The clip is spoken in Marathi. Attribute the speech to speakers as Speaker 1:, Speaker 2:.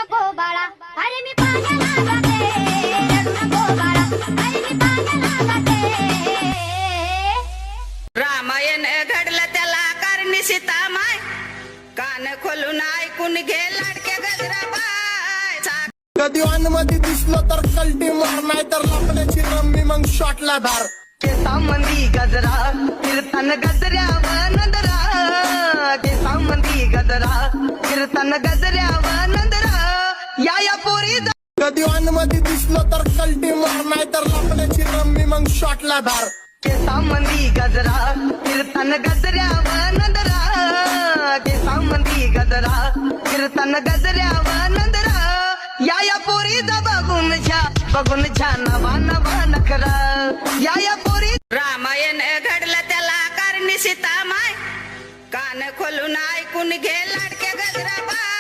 Speaker 1: नको बाळा, अरे मी पाण्याला जाते. रडू नको बाळा, अरे मी पाण्याला जाते.
Speaker 2: रामायण घडलं त्याला कारणी सीता माय, कान खोलून ऐकून घे लाडके गजराबाई.
Speaker 3: कधी मध्ये दिसलो तर कल्टी मार, नाही तर लपण्याची रम्मी मग शॉटला धार.
Speaker 4: केसामंदी गजरा कीर्तन गजऱ्यावर नंदरा, केसामंदी गजरा कीर्तन गजऱ्यावर नंदरा. या पोरी
Speaker 3: कधी मध्ये दिसलो तर कल्टी मार, नाही तर लपण्याची रम्मी मग शॉटला धार.
Speaker 4: केसामंदी गजरा कीर्तन गजऱ्यावर नंदरा, केसामंदी गजरा कीर्तन गजऱ्यावर नंदरा. या पोरीचा बघून छा नवा नवा नखरा. या पोरी
Speaker 2: रामायण घडलं त्याला कारणी सीता माय, कान खोलून ऐकून घे लाडके गजराबाई.